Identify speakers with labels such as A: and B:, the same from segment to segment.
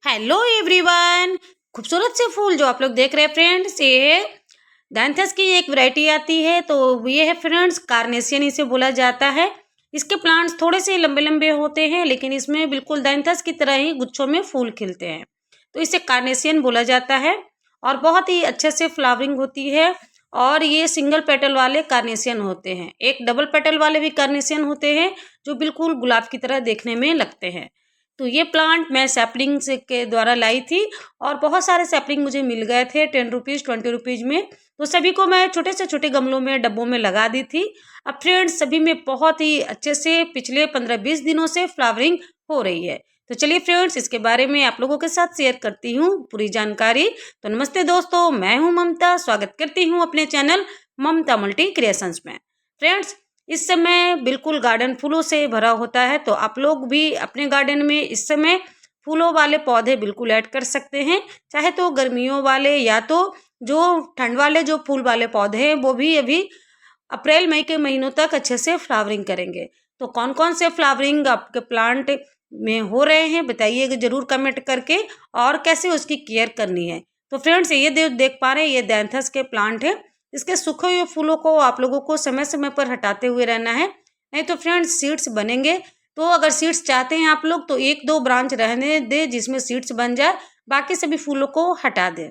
A: Hello everyone. खूबसूरत से फूल जो आप लोग देख रहे हैं फ्रेंड्स, ये डायंथस की एक वैरायटी आती है। तो ये है फ्रेंड्स कार्नेशियन, इसे बोला जाता है। इसके प्लांट्स थोड़े से लंबे लंबे होते हैं, लेकिन इसमें बिल्कुल डायंथस की तरह ही गुच्छों में फूल खिलते हैं। तो इसे कार्नेशियन बोला जाता है और बहुत ही अच्छे से फ्लावरिंग होती है। और ये सिंगल पेटल वाले कार्नेशियन होते हैं। एक डबल पेटल वाले भी कार्नेशियन होते हैं जो बिल्कुल गुलाब की तरह देखने में लगते हैं। तो ये प्लांट मैं सैपलिंग से के द्वारा लाई थी और बहुत सारे सैपलिंग मुझे मिल गए थे 10 रुपीज़ 20 रुपीज़ में। तो सभी को मैं छोटे से छोटे गमलों में डब्बों में लगा दी थी। अब फ्रेंड्स सभी में बहुत ही अच्छे से पिछले 15-20 दिनों से फ्लावरिंग हो रही है। तो चलिए फ्रेंड्स इसके बारे में आप लोगों के साथ शेयर करती हूँ पूरी जानकारी। तो नमस्ते दोस्तों, मैं हूँ ममता, स्वागत करती हूँ अपने चैनल ममता मल्टी क्रिएशंस में। फ्रेंड्स इस समय बिल्कुल गार्डन फूलों से भरा होता है, तो आप लोग भी अपने गार्डन में इस समय फूलों वाले पौधे बिल्कुल ऐड कर सकते हैं। चाहे तो गर्मियों वाले या तो जो ठंड वाले जो फूल वाले पौधे हैं वो भी अभी अप्रैल मई के महीनों तक अच्छे से फ्लावरिंग करेंगे। तो कौन कौन से फ्लावरिंग आपके प्लांट में हो रहे हैं बताइएगा जरूर कमेंट करके, और कैसे उसकी केयर करनी है। तो फ्रेंड्स ये देख पा रहे हैं, ये डैंथस के प्लांट है। इसके सूखे हुए फूलों को आप लोगों को समय समय पर हटाते हुए रहना है, नहीं तो फ्रेंड्स सीड्स बनेंगे। तो अगर सीड्स चाहते हैं आप लोग तो एक दो ब्रांच रहने दे जिसमें सीड्स बन जाए, बाकी सभी फूलों को हटा दें।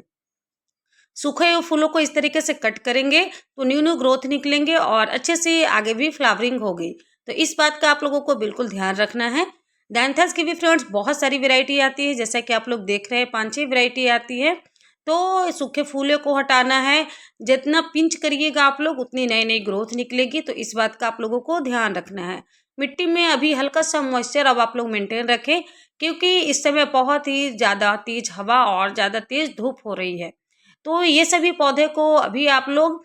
A: सूखे हुए फूलों को इस तरीके से कट करेंगे तो न्यू न्यू ग्रोथ निकलेंगे और अच्छे से आगे भी फ्लावरिंग होगी। तो इस बात का आप लोगों को बिल्कुल ध्यान रखना है। डैंथस की भी फ्रेंड्स बहुत सारी वैरायटी आती है, जैसा कि आप लोग देख रहे हैं 5-6 वैरायटी आती है। तो सूखे फूलों को हटाना है, जितना पिंच करिएगा आप लोग उतनी नई नई ग्रोथ निकलेगी। तो इस बात का आप लोगों को ध्यान रखना है। मिट्टी में अभी हल्का सा मॉइस्चर अब आप लोग मेंटेन रखें, क्योंकि इस समय बहुत ही ज़्यादा तेज हवा और ज़्यादा तेज धूप हो रही है। तो ये सभी पौधे को अभी आप लोग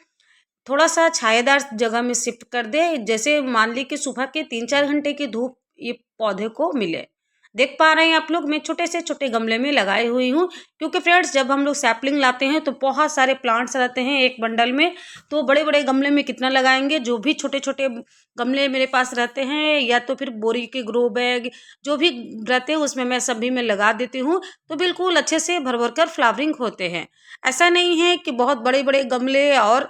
A: थोड़ा सा छायादार जगह में शिफ्ट कर दे, जैसे मान ली कि सुबह के 3-4 घंटे की धूप ये पौधे को मिले। देख पा रहे हैं आप लोग, मैं छोटे से छोटे गमले में लगाई हुई हूँ, क्योंकि फ्रेंड्स जब हम लोग सैपलिंग लाते हैं तो बहुत सारे प्लांट्स रहते हैं एक बंडल में। तो बड़े बड़े गमले में कितना लगाएंगे, जो भी छोटे छोटे गमले मेरे पास रहते हैं या तो फिर बोरी के ग्रो बैग जो भी रहते हैं उसमें मैं सभी में लगा देती हूँ। तो बिल्कुल अच्छे से भर भर कर फ्लावरिंग होते हैं। ऐसा नहीं है कि बहुत बड़े बड़े गमले और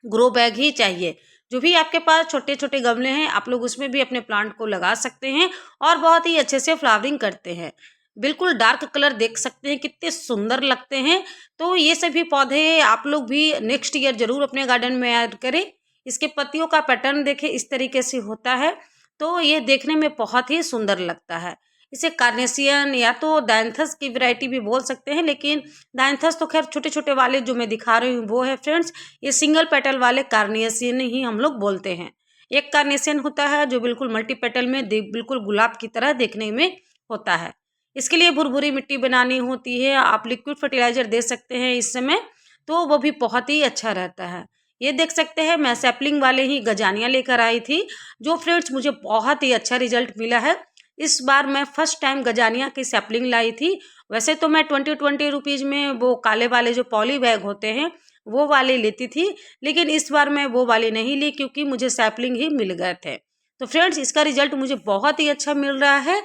A: ग्रो बैग ही चाहिए। जो भी आपके पास छोटे छोटे गमले हैं आप लोग उसमें भी अपने प्लांट को लगा सकते हैं और बहुत ही अच्छे से फ्लावरिंग करते हैं। बिल्कुल डार्क कलर देख सकते हैं कितने सुंदर लगते हैं। तो ये सभी पौधे आप लोग भी नेक्स्ट ईयर जरूर अपने गार्डन में ऐड करें। इसके पत्तियों का पैटर्न देखें, इस तरीके से होता है। तो ये देखने में बहुत ही सुंदर लगता है। इसे कार्नेशियन या तो डायंथस की वैरायटी भी बोल सकते हैं, लेकिन डायंथस तो खैर छोटे छोटे वाले जो मैं दिखा रही हूँ वो है फ्रेंड्स। ये सिंगल पेटल वाले कार्नेशियन ही हम लोग बोलते हैं। एक कार्नेशियन होता है जो बिल्कुल मल्टी पेटल में बिल्कुल गुलाब की तरह देखने में होता है। इसके लिए भुरभुरी मिट्टी बनानी होती है, आप लिक्विड फर्टिलाइजर दे सकते हैं इस समय, तो वो भी बहुत ही अच्छा रहता है। ये देख सकते हैं मैं सैपलिंग वाले ही गजानियाँ लेकर आई थी, जो फ्रेंड्स मुझे बहुत ही अच्छा रिजल्ट मिला है। इस बार मैं फर्स्ट टाइम गजानिया की सैपलिंग लाई थी। वैसे तो मैं 20-20 रुपीज़ में वो काले वाले जो पॉली बैग होते हैं वो वाले लेती थी, लेकिन इस बार मैं वो वाले नहीं ली क्योंकि मुझे सैपलिंग ही मिल गए थे। तो फ्रेंड्स इसका रिजल्ट मुझे बहुत ही अच्छा मिल रहा है।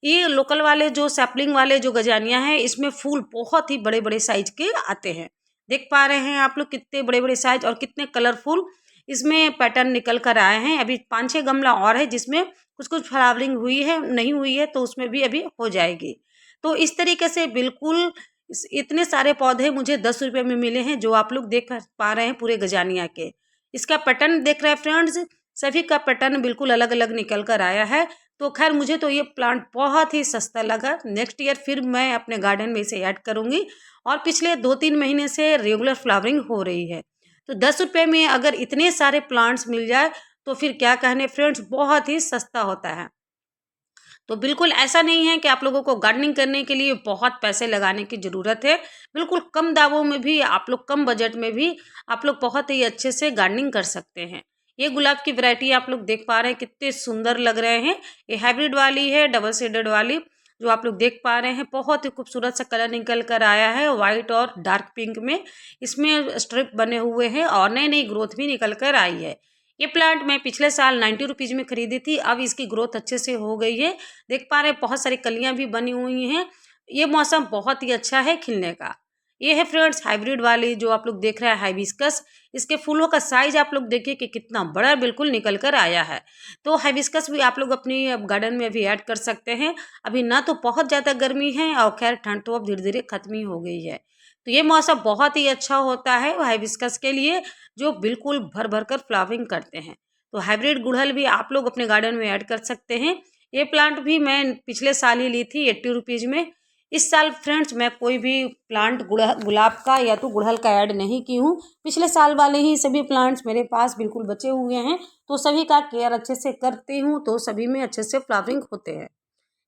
A: ये लोकल वाले जो सैपलिंग वाले जो गजानिया हैं इसमें फूल बहुत ही बड़े बड़े साइज के आते हैं। देख पा रहे हैं आप लोग कितने बड़े बड़े साइज और कितने कलरफुल इसमें पैटर्न निकल कर आए हैं। अभी 5-6 गमला और है जिसमें कुछ कुछ फ्लावरिंग हुई है, नहीं हुई है तो उसमें भी अभी हो जाएगी। तो इस तरीके से बिल्कुल इतने सारे पौधे मुझे 10 रुपये में मिले हैं, जो आप लोग देख पा रहे हैं पूरे गजानिया के। इसका पैटर्न देख रहे हैं फ्रेंड्स, सभी का पैटर्न बिल्कुल अलग अलग निकल कर आया है। तो खैर मुझे तो ये प्लांट बहुत ही सस्ता लगा। नेक्स्ट ईयर फिर मैं अपने गार्डन में इसे ऐड करूँगी और पिछले 2-3 महीने से रेगुलर फ्लावरिंग हो रही है। तो 10 रुपये में अगर इतने सारे प्लांट्स मिल जाए तो फिर क्या कहने फ्रेंड्स, बहुत ही सस्ता होता है। तो बिल्कुल ऐसा नहीं है कि आप लोगों को गार्डनिंग करने के लिए बहुत पैसे लगाने की ज़रूरत है। बिल्कुल कम दामों में भी आप लोग, कम बजट में भी आप लोग बहुत ही अच्छे से गार्डनिंग कर सकते हैं। ये गुलाब की वैरायटी आप लोग देख पा रहे हैं कितने सुंदर लग रहे हैं। ये हाइब्रिड वाली है, डबल शेडेड वाली जो आप लोग देख पा रहे हैं। बहुत ही खूबसूरत सा कलर निकल कर आया है, वाइट और डार्क पिंक में। इसमें स्ट्रिप बने हुए हैं और नई नई ग्रोथ भी निकल कर आई है। ये प्लांट मैं पिछले साल 90 रुपीज़ में खरीदी थी, अब इसकी ग्रोथ अच्छे से हो गई है। देख पा रहे हैं बहुत सारी कलियां भी बनी हुई हैं। ये मौसम बहुत ही अच्छा है खिलने का। ये है फ्रेंड्स हाइब्रिड वाली जो आप लोग देख रहे हैं हाइबिस्कस। इसके फूलों का साइज आप लोग देखिए कि कितना बड़ा बिल्कुल निकल कर आया है। तो हाइबिस्कस भी आप लोग अपनी गार्डन में भी ऐड कर सकते हैं। अभी ना तो बहुत ज़्यादा गर्मी है और खैर ठंड तो अब धीरे धीरे खत्म ही हो गई है। तो ये मौसम बहुत ही अच्छा होता है हाइबिस्कस के लिए, जो बिल्कुल भर भर कर फ्लावरिंग करते हैं। तो हाइब्रिड गुड़हल भी आप लोग अपने गार्डन में ऐड कर सकते हैं। ये प्लांट भी मैं पिछले साल ही ली थी 80 रुपीज़ में। इस साल फ्रेंड्स मैं कोई भी प्लांट गुलाब का या तो गुड़हल का ऐड नहीं की हूँ। पिछले साल वाले ही सभी प्लांट्स मेरे पास बिल्कुल बचे हुए हैं, तो सभी का केयर अच्छे से करती हूँ, तो सभी में अच्छे से फ्लावरिंग होते हैं।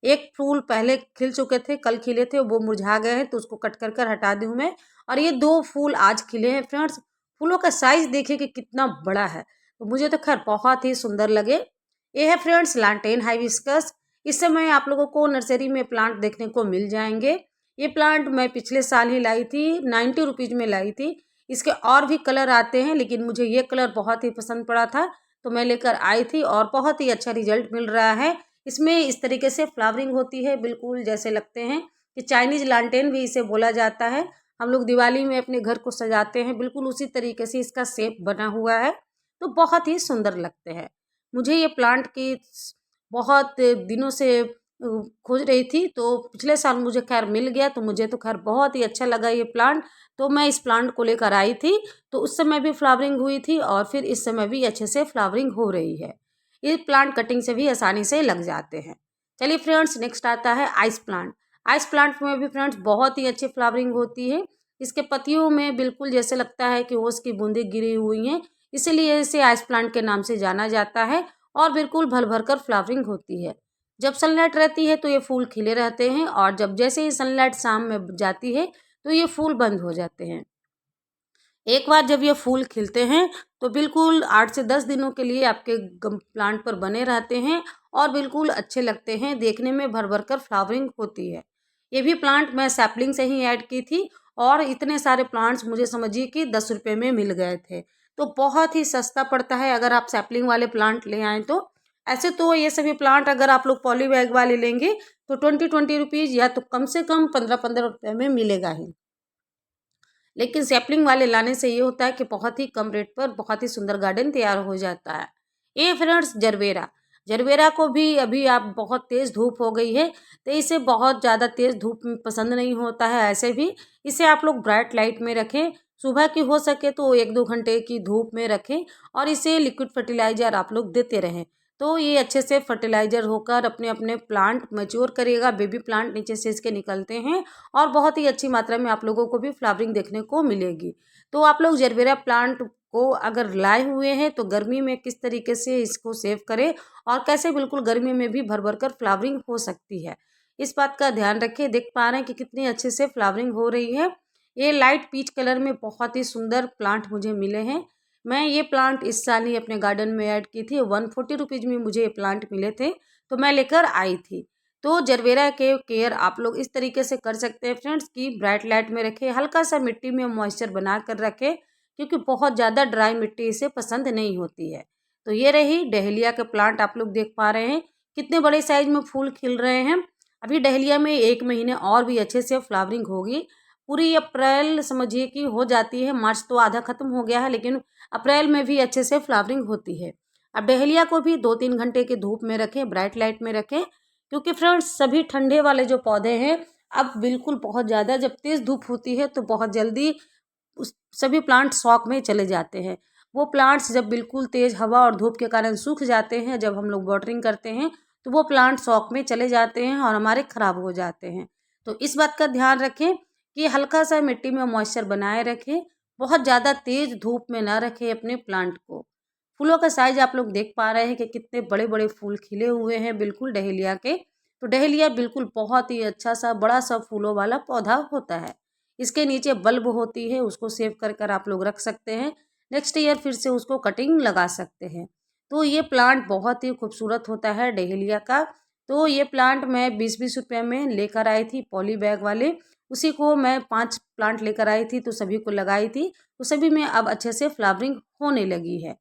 A: एक फूल पहले खिल चुके थे, कल खिले थे, वो मुरझा गए हैं, तो उसको कट कर कर हटा दी हूँ मैं। और ये 2 फूल आज खिले हैं फ्रेंड्स। फूलों का साइज देखिए कि कितना बड़ा है, तो मुझे तो खैर बहुत ही सुंदर लगे। ये है फ्रेंड्स लांटेन हाइबिस्कस। इस समय आप लोगों को नर्सरी में प्लांट देखने को मिल जाएंगे। ये प्लांट मैं पिछले साल ही लाई थी, 90 रुपीज़ में लाई थी। इसके और भी कलर आते हैं, लेकिन मुझे ये कलर बहुत ही पसंद पड़ा था, तो मैं लेकर आई थी और बहुत ही अच्छा रिजल्ट मिल रहा है। इसमें इस तरीके से फ्लावरिंग होती है, बिल्कुल जैसे लगते हैं कि चाइनीज लालटेन भी इसे बोला जाता है। हम लोग दिवाली में अपने घर को सजाते हैं, बिल्कुल उसी तरीके से इसका शेप बना हुआ है, तो बहुत ही सुंदर लगते हैं। मुझे ये प्लांट की बहुत दिनों से खोज रही थी, तो पिछले साल मुझे खैर मिल गया, तो मुझे तो खैर बहुत ही अच्छा लगा ये प्लांट। तो मैं इस प्लांट को लेकर आई थी, तो उस समय भी फ्लावरिंग हुई थी और फिर इस समय भी अच्छे से फ्लावरिंग हो रही है। ये प्लांट कटिंग से भी आसानी से लग जाते हैं। चलिए फ्रेंड्स नेक्स्ट आता है आइस प्लांट। आइस प्लांट में भी फ्रेंड्स बहुत ही अच्छी फ्लावरिंग होती है। इसके पत्तियों में बिल्कुल जैसे लगता है कि ओस की बूंदें गिरी हुई हैं, इसीलिए इसे आइस प्लांट के नाम से जाना जाता है और बिल्कुल भर भर कर फ्लावरिंग होती है। जब सनलाइट रहती है तो ये फूल खिले रहते हैं और जब जैसे ही सनलाइट शाम में जाती है तो ये फूल बंद हो जाते हैं। एक बार जब ये फूल खिलते हैं तो बिल्कुल 8 से 10 दिनों के लिए आपके प्लांट पर बने रहते हैं और बिल्कुल अच्छे लगते हैं, देखने में भर भर कर फ्लावरिंग होती है। ये भी प्लांट मैं सैपलिंग से ही ऐड की थी और इतने सारे प्लांट्स मुझे समझिए कि 10 रुपये में मिल गए थे, तो बहुत ही सस्ता पड़ता है अगर आप सैपलिंग वाले प्लांट ले आएँ तो। ऐसे तो ये सभी प्लांट अगर आप लोग पॉली बैग वाले लेंगे तो 20-20 रुपीज़ या तो कम से कम 15-15 रुपये में मिलेगा ही, लेकिन सैपलिंग वाले लाने से ये होता है कि बहुत ही कम रेट पर बहुत ही सुंदर गार्डन तैयार हो जाता है। ये फ्रेंड्स जरबेरा, जरबेरा को भी अभी आप बहुत तेज़ धूप हो गई है, तो इसे बहुत ज़्यादा तेज़ धूप में पसंद नहीं होता है। ऐसे भी इसे आप लोग ब्राइट लाइट में रखें, सुबह की हो सके तो 1-2 घंटे की धूप में रखें और इसे लिक्विड फर्टिलाइज़र आप लोग देते रहें, तो ये अच्छे से फर्टिलाइज़र होकर अपने अपने प्लांट मैच्योर करेगा। बेबी प्लांट नीचे से इसके निकलते हैं और बहुत ही अच्छी मात्रा में आप लोगों को भी फ्लावरिंग देखने को मिलेगी। तो आप लोग जरबेरा प्लांट को अगर लाए हुए हैं तो गर्मी में किस तरीके से इसको सेव करें और कैसे बिल्कुल गर्मी में भी भर भर कर फ्लावरिंग हो सकती है, इस बात का ध्यान रखें। देख पा रहे हैं कि कितनी अच्छे से फ्लावरिंग हो रही है। ये लाइट पीच कलर में बहुत ही सुंदर प्लांट मुझे मिले हैं। मैं ये प्लांट इस साल ही अपने गार्डन में ऐड की थी, 140 रुपीज़ में मुझे ये प्लांट मिले थे, तो मैं लेकर आई थी। तो जरबेरा के केयर आप लोग इस तरीके से कर सकते हैं फ्रेंड्स कि ब्राइट लाइट में रखें, हल्का सा मिट्टी में मॉइस्चर बना कर रखें, क्योंकि बहुत ज़्यादा ड्राई मिट्टी इसे पसंद नहीं होती है। तो ये रही डहेलिया के प्लांट, आप लोग देख पा रहे हैं कितने बड़े साइज में फूल खिल रहे हैं। अभी डहेलिया में 1 महीने और भी अच्छे से फ्लावरिंग होगी। पूरी अप्रैल समझिए कि हो जाती है, मार्च तो आधा खत्म हो गया है, लेकिन अप्रैल में भी अच्छे से फ्लावरिंग होती है। अब डहेलिया को भी 2-3 घंटे की धूप में रखें, ब्राइट लाइट में रखें, क्योंकि फ्रेंड्स सभी ठंडे वाले जो पौधे हैं अब बिल्कुल बहुत ज़्यादा जब तेज़ धूप होती है तो बहुत जल्दी उस सभी प्लांट शॉक में चले जाते हैं। वो प्लांट्स जब बिल्कुल तेज़ हवा और धूप के कारण सूख जाते हैं, जब हम लोग वाटरिंग करते हैं तो वो प्लांट शॉक में चले जाते हैं और हमारे ख़राब हो जाते हैं। तो इस बात का ध्यान रखें कि हल्का सा मिट्टी में मॉइस्चर बनाए रखें, बहुत ज़्यादा तेज़ धूप में ना रखें अपने प्लांट को। फूलों का साइज आप लोग देख पा रहे हैं कि कितने बड़े बड़े फूल खिले हुए हैं बिल्कुल डहेलिया के। तो डहेलिया बिल्कुल बहुत ही अच्छा सा बड़ा सा फूलों वाला पौधा होता है। इसके नीचे बल्ब होती है, उसको सेव कर कर आप लोग रख सकते हैं, नेक्स्ट ईयर फिर से उसको कटिंग लगा सकते हैं। तो ये प्लांट बहुत ही खूबसूरत होता है डहेलिया का। तो ये प्लांट मैं 20-20 रुपये में लेकर आई थी पॉली बैग वाले, उसी को मैं 5 प्लांट लेकर आई थी, तो सभी को लगाई थी, तो सभी में अब अच्छे से फ्लावरिंग होने लगी है।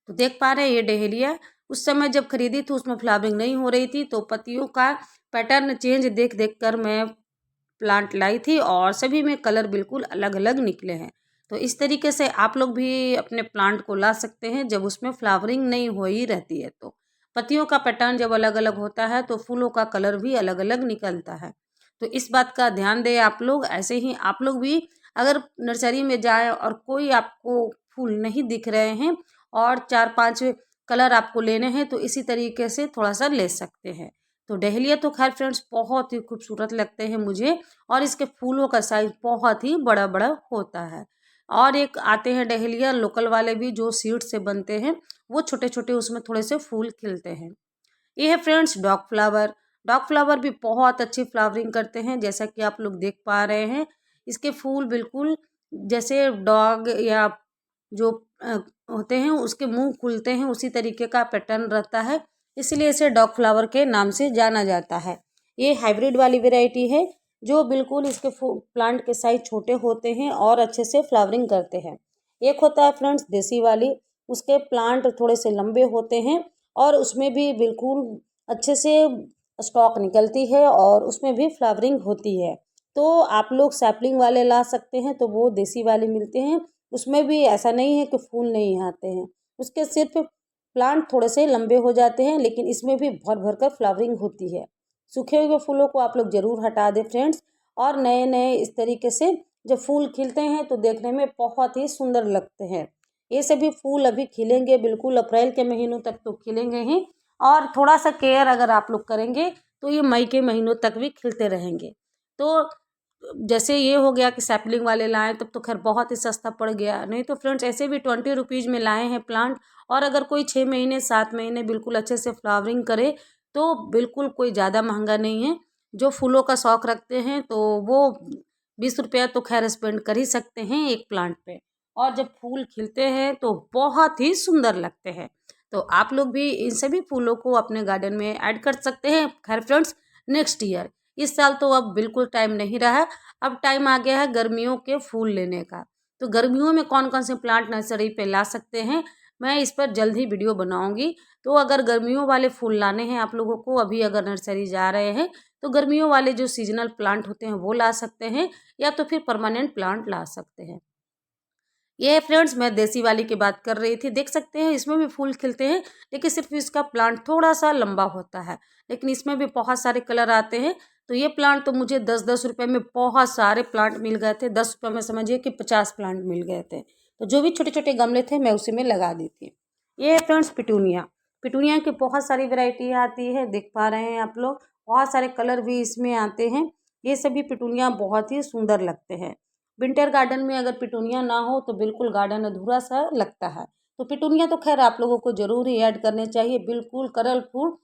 A: तो देख पा रहे हैं ये डहेलिया उस समय जब खरीदी थी उसमें फ्लावरिंग नहीं हो रही थी, तो पत्तियों का पैटर्न चेंज देख देख कर मैं प्लांट लाई थी और सभी में कलर बिल्कुल अलग अलग निकले हैं। तो इस तरीके से आप लोग भी अपने प्लांट को ला सकते हैं जब उसमें फ्लावरिंग नहीं हो ही रहती है। तो पत्तियों का पैटर्न जब अलग अलग होता है तो फूलों का कलर भी अलग अलग निकलता है। तो इस बात का ध्यान दें आप लोग। ऐसे ही आप लोग भी अगर नर्सरी में जाएं और कोई आपको फूल नहीं दिख रहे हैं और 4-5 कलर आपको लेने हैं तो इसी तरीके से थोड़ा सा ले सकते हैं। तो डहेलिया तो खैर फ्रेंड्स बहुत ही खूबसूरत लगते हैं मुझे, और इसके फूलों का साइज बहुत ही बड़ा बड़ा होता है। और एक आते हैं डहेलिया लोकल वाले भी जो सीड से बनते हैं, वो छोटे छोटे उसमें थोड़े से फूल खिलते हैं। ये है friends dog flower. Dog flower भी बहुत अच्छी फ्लावरिंग करते हैं, जैसा कि आप लोग देख पा रहे हैं। इसके फूल बिल्कुल जैसे डॉग या जो होते हैं उसके मुंह खुलते हैं उसी तरीके का पैटर्न रहता है, इसलिए इसे डॉग फ्लावर के नाम से जाना जाता है। ये हाइब्रिड वाली वैरायटी है जो बिल्कुल इसके प्लांट के साइज छोटे होते हैं और अच्छे से फ्लावरिंग करते हैं। एक होता है फ्रेंड्स देसी वाली, उसके प्लांट थोड़े से लंबे होते हैं और उसमें भी बिल्कुल अच्छे से स्टॉक निकलती है और उसमें भी फ्लावरिंग होती है। तो आप लोग सैपलिंग वाले ला सकते हैं, तो वो देसी वाले मिलते हैं। उसमें भी ऐसा नहीं है कि फूल नहीं आते हैं, उसके सिर्फ प्लांट थोड़े से लंबे हो जाते हैं, लेकिन इसमें भी भर भर कर फ्लावरिंग होती है। सूखे हुए फूलों को आप लोग ज़रूर हटा दें फ्रेंड्स, और नए नए इस तरीके से जब फूल खिलते हैं तो देखने में बहुत ही सुंदर लगते हैं। ये सभी फूल अभी खिलेंगे, बिल्कुल अप्रैल के महीनों तक तो खिलेंगे ही, और थोड़ा सा केयर अगर आप लोग करेंगे तो ये मई के महीनों तक भी खिलते रहेंगे। तो जैसे ये हो गया कि सैपलिंग वाले लाएं तब तो खैर बहुत ही सस्ता पड़ गया, नहीं तो फ्रेंड्स ऐसे भी 20 रुपीज़ में लाए हैं प्लांट। और अगर कोई 6 महीने 7 महीने बिल्कुल अच्छे से फ्लावरिंग करे तो बिल्कुल कोई ज़्यादा महंगा नहीं है। जो फूलों का शौक़ रखते हैं तो वो 20 रुपया तो खैर स्पेंड कर ही सकते हैं एक प्लांट पे, और जब फूल खिलते हैं तो बहुत ही सुंदर लगते हैं। तो आप लोग भी इन सभी फूलों को अपने गार्डन में ऐड कर सकते हैं। खैर फ्रेंड्स नेक्स्ट ईयर, इस साल तो अब बिल्कुल टाइम नहीं रहा है, अब टाइम आ गया है गर्मियों के फूल लेने का। तो गर्मियों में कौन कौन से प्लांट नर्सरी पे ला सकते हैं, मैं इस पर जल्द ही वीडियो बनाऊंगी। तो अगर गर्मियों वाले फूल लाने हैं आप लोगों को, अभी अगर नर्सरी जा रहे हैं तो गर्मियों वाले जो सीजनल प्लांट होते हैं वो ला सकते हैं, या तो फिर परमानेंट प्लांट ला सकते हैं। ये फ्रेंड्स मैं देसी वाली की बात कर रही थी, देख सकते हैं इसमें भी फूल खिलते हैं, लेकिन सिर्फ इसका प्लांट थोड़ा सा लंबा होता है, लेकिन इसमें भी बहुत सारे कलर आते हैं। तो ये प्लांट तो मुझे 10-10 रुपये में बहुत सारे प्लांट मिल गए थे, 10 रुपये में समझिए कि 50 प्लांट मिल गए थे। तो जो भी छोटे छोटे गमले थे मैं उसी में लगा दी थी। ये है फ्रेंड्स पिटूनिया। पिटूनिया की बहुत सारी वेराइटी आती है, देख पा रहे हैं आप लोग, बहुत सारे कलर भी इसमें आते हैं। ये सभी पिटूनिया बहुत ही सुंदर लगते हैं। विंटर गार्डन में अगर पिटूनिया ना हो तो बिल्कुल गार्डन अधूरा सा लगता है। तो पिटूनिया तो खैर आप लोगों को ज़रूर ही ऐड करने चाहिए, बिल्कुल कलरफुल,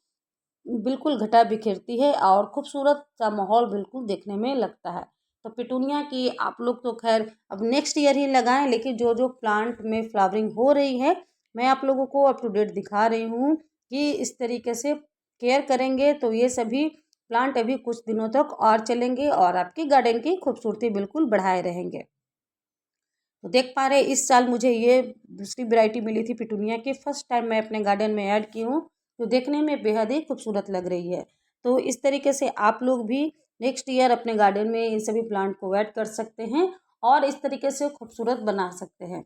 A: बिल्कुल घटा बिखेरती है और खूबसूरत सा माहौल बिल्कुल देखने में लगता है। तो पिटूनिया की आप लोग तो खैर अब नेक्स्ट ईयर ही लगाएं, लेकिन जो जो प्लांट में फ्लावरिंग हो रही है मैं आप लोगों को अप टू डेट दिखा रही हूँ कि इस तरीके से केयर करेंगे तो ये सभी प्लांट अभी कुछ दिनों तक और चलेंगे और आपकी गार्डन की खूबसूरती बिल्कुल बढ़ाए रहेंगे। तो देख पा रहे इस साल मुझे ये दूसरी वैरायटी मिली थी पिटूनिया की, फर्स्ट टाइम मैं अपने गार्डन में ऐड की हूँ, तो देखने में बेहद ही खूबसूरत लग रही है। तो इस तरीके से आप लोग भी नेक्स्ट ईयर अपने गार्डन में इन सभी प्लांट को ऐड कर सकते हैं और इस तरीके से खूबसूरत बना सकते हैं।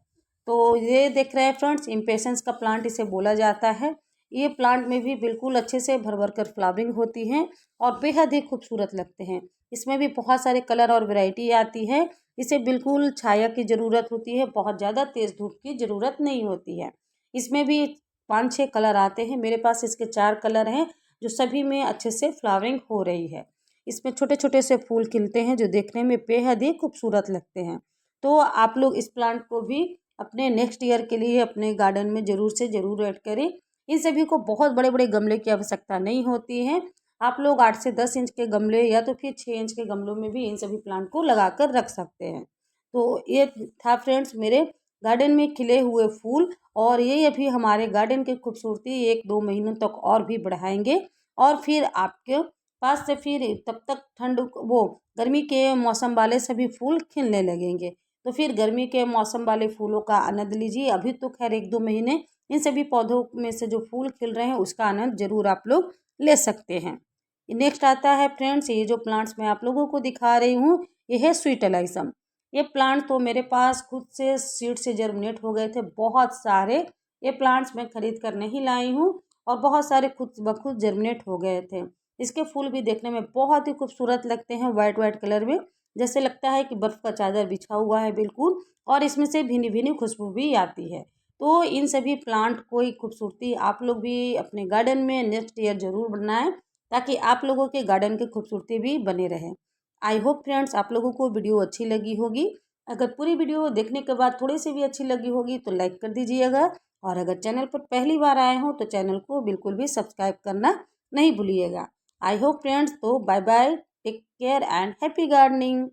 A: तो ये देख रहे हैं फ्रेंड्स इम्पेशंस का प्लांट इसे बोला जाता है। ये प्लांट में भी बिल्कुल अच्छे से भर भर कर फ्लावरिंग होती है और बेहद ही खूबसूरत लगते हैं। इसमें भी बहुत सारे कलर और वैरायटी आती है। इसे बिल्कुल छाया की ज़रूरत होती है, बहुत ज़्यादा तेज़ धूप की ज़रूरत नहीं होती है। इसमें भी 5-6 कलर आते हैं, मेरे पास इसके 4 कलर हैं जो सभी में अच्छे से फ्लावरिंग हो रही है। इसमें छोटे छोटे से फूल खिलते हैं जो देखने में बेहद ही खूबसूरत लगते हैं। तो आप लोग इस प्लांट को भी अपने नेक्स्ट ईयर के लिए अपने गार्डन में ज़रूर से ज़रूर ऐड करें। इन सभी को बहुत बड़े बड़े गमले की आवश्यकता नहीं होती है, आप लोग 8 से 10 इंच के गमले या तो फिर 6 इंच के गमलों में भी इन सभी प्लांट को लगा कर रख सकते हैं। तो ये था फ्रेंड्स मेरे गार्डन में खिले हुए फूल, और ये अभी हमारे गार्डन की खूबसूरती 1-2 महीनों तक और भी बढ़ाएंगे, और फिर आपके पास से फिर तब तक ठंड वो गर्मी के मौसम वाले सभी फूल खिलने लगेंगे। तो फिर गर्मी के मौसम वाले फूलों का आनंद लीजिए। अभी तो खैर 1-2 महीने इन सभी पौधों में से जो फूल खिल रहे हैं उसका आनंद जरूर आप लोग ले सकते हैं। नेक्स्ट आता है फ्रेंड्स, ये जो प्लांट्स मैं आप लोगों को दिखा रही हूँ ये है स्वीट एलाइसम। ये प्लांट तो मेरे पास खुद से सीड से जर्मिनेट हो गए थे बहुत सारे। ये प्लांट्स मैं खरीद कर नहीं लाई हूँ और बहुत सारे खुद ब खुद जर्मिनेट हो गए थे। इसके फूल भी देखने में बहुत ही खूबसूरत लगते हैं, वाइट वाइट कलर में, जैसे लगता है कि बर्फ़ का चादर बिछा हुआ है बिल्कुल। और इसमें से भीनी भीनी खुशबू भी आती है। तो इन सभी प्लांट को खूबसूरती आप लोग भी अपने गार्डन में नेक्स्ट ईयर ज़रूर बनाएं, ताकि आप लोगों के गार्डन की खूबसूरती भी बने रहे। आई होप फ्रेंड्स आप लोगों को वीडियो अच्छी लगी होगी। अगर पूरी वीडियो देखने के बाद थोड़ी सी भी अच्छी लगी होगी तो लाइक कर दीजिएगा, और अगर चैनल पर पहली बार आए हो तो चैनल को बिल्कुल भी सब्सक्राइब करना नहीं भूलिएगा। आई होप फ्रेंड्स, तो bye bye, take care and happy gardening.